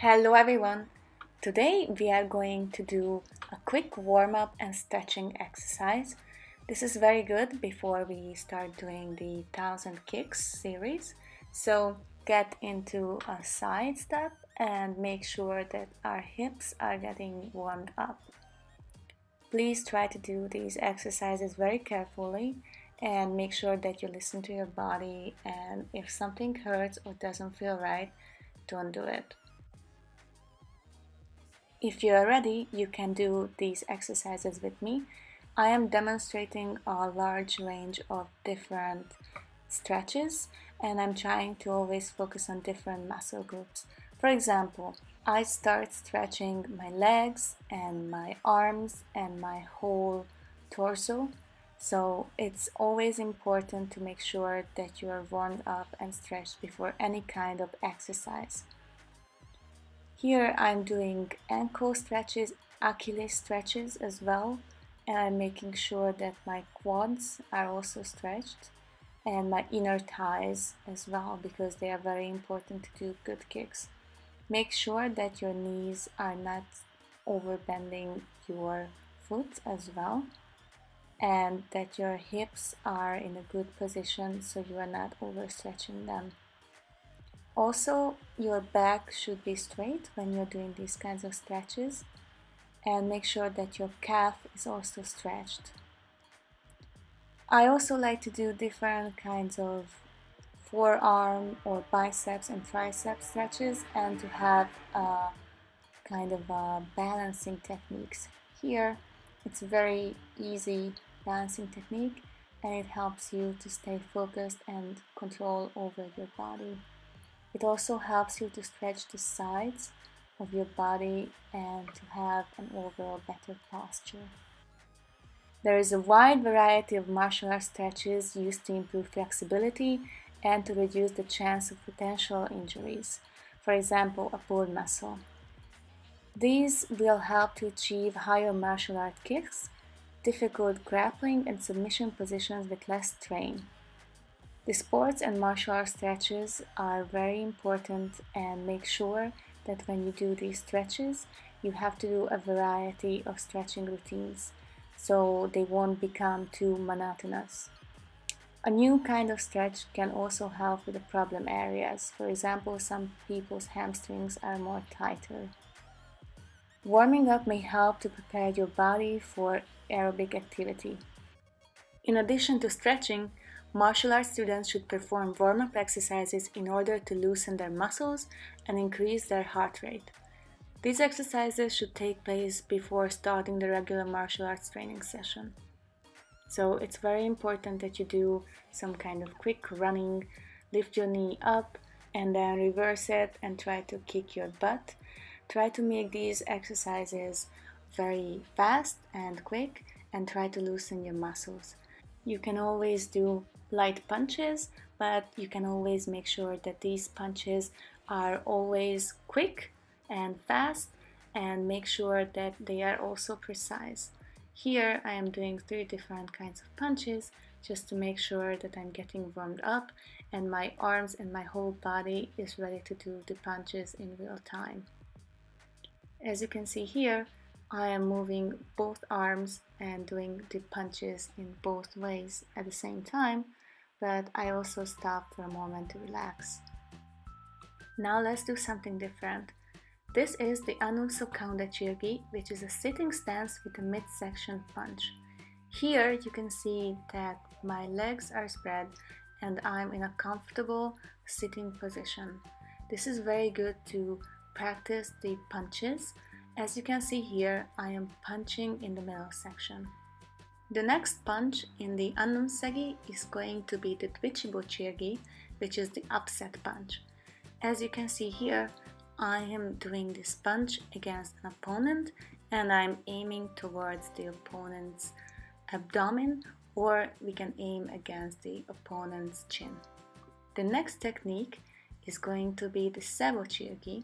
Hello everyone! Today we are going to do a quick warm-up and stretching exercise. This is very good before we start doing the 1000 kicks series. So get into a side step and make sure that our hips are getting warmed up. Please try to do these exercises very carefully and make sure that you listen to your body, and if something hurts or doesn't feel right, don't do it. If you are ready, you can do these exercises with me. I am demonstrating a large range of different stretches, and I'm trying to always focus on different muscle groups. For example, I start stretching my legs and my arms and my whole torso. So it's always important to make sure that you are warmed up and stretched before any kind of exercise. Here I'm doing ankle stretches, Achilles stretches as well, and I'm making sure that my quads are also stretched and my inner thighs as well, because they are very important to do good kicks. Make sure that your knees are not overbending your foot as well, and that your hips are in a good position so you are not overstretching them. Also, your back should be straight when you're doing these kinds of stretches, and make sure that your calf is also stretched. I also like to do different kinds of forearm or biceps and triceps stretches, and to have a kind of balancing techniques. Here it's a very easy balancing technique, and it helps you to stay focused and control over your body. It also helps you to stretch the sides of your body and to have an overall better posture. There is a wide variety of martial arts stretches used to improve flexibility and to reduce the chance of potential injuries. For example, a pulled muscle. These will help to achieve higher martial art kicks, difficult grappling and submission positions with less strain. The sports and martial arts stretches are very important, and make sure that when you do these stretches, you have to do a variety of stretching routines so they won't become too monotonous. A new kind of stretch can also help with the problem areas. For example, some people's hamstrings are more tighter. Warming up may help to prepare your body for aerobic activity. In addition to stretching, martial arts students should perform warm-up exercises in order to loosen their muscles and increase their heart rate. These exercises should take place before starting the regular martial arts training session. So it's very important that you do some kind of quick running, lift your knee up and then reverse it and try to kick your butt. Try to make these exercises very fast and quick, and try to loosen your muscles. You can always do light punches, but you can always make sure that these punches are always quick and fast, and make sure that they are also precise. Here I am doing 3 different kinds of punches just to make sure that I'm getting warmed up and my arms and my whole body is ready to do the punches in real time. As you can see here, I am moving both arms and doing the punches in both ways at the same time, but I also stop for a moment to relax. Now let's do something different. This is the Untitled Chapter, which is a sitting stance with a midsection punch. Here you can see that my legs are spread and I'm in a comfortable sitting position. This is very good to practice the punches. As you can see here, I am punching in the middle section. The next punch in the Untitled is going to be the Twichibo Chirgi, which is the upset punch. As you can see here, I am doing this punch against an opponent and I'm aiming towards the opponent's abdomen, or we can aim against the opponent's chin. The next technique is going to be the Sebo Chirgi.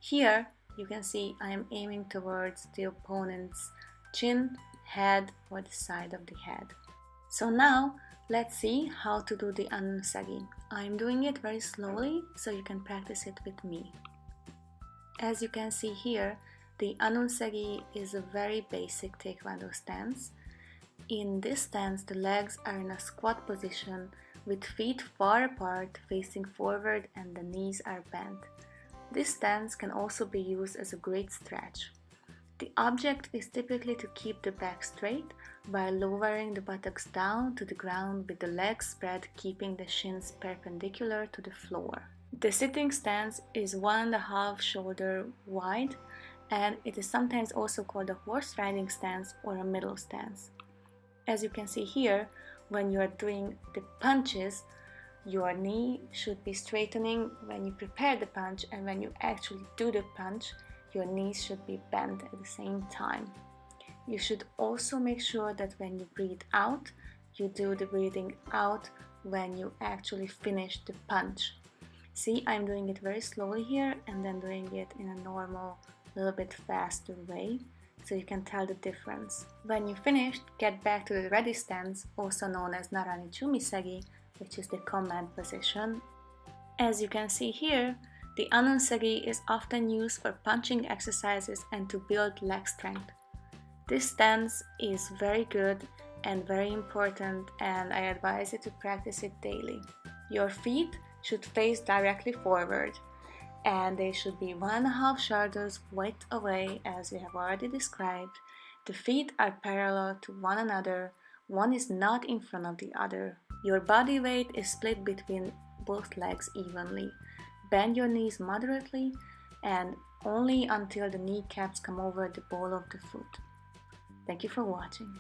Here you can see I am aiming towards the opponent's chin, head, or the side of the head. So now let's see how to do the Untitled. I'm doing it very slowly so you can practice it with me. As you can see here, the Anunsegi is a very basic Taekwondo stance. In this stance, the legs are in a squat position with feet far apart facing forward and the knees are bent. This stance can also be used as a great stretch. The object is typically to keep the back straight by lowering the buttocks down to the ground with the legs spread, keeping the shins perpendicular to the floor. The sitting stance is 1.5 shoulder wide, and it is sometimes also called a horse riding stance or a middle stance. As you can see here, when you are doing the punches, your knee should be straightening when you prepare the punch, and when you actually do the punch, your knees should be bent at the same time. You should also make sure that when you breathe out, you do the breathing out when you actually finish the punch. See, I'm doing it very slowly here and then doing it in a normal, little bit faster way, so you can tell the difference. When you finished, get back to the ready stance, also known as Narani Chumisegi, which is the command position. As you can see here, the Anunsegi is often used for punching exercises and to build leg strength. This stance is very good and very important, and I advise you to practice it daily. Your feet should face directly forward, and they should be 1.5 shoulders width away, as we have already described. The feet are parallel to one another, one is not in front of the other. Your body weight is split between both legs evenly. Bend your knees moderately and only until the kneecaps come over the ball of the foot. Thank you for watching.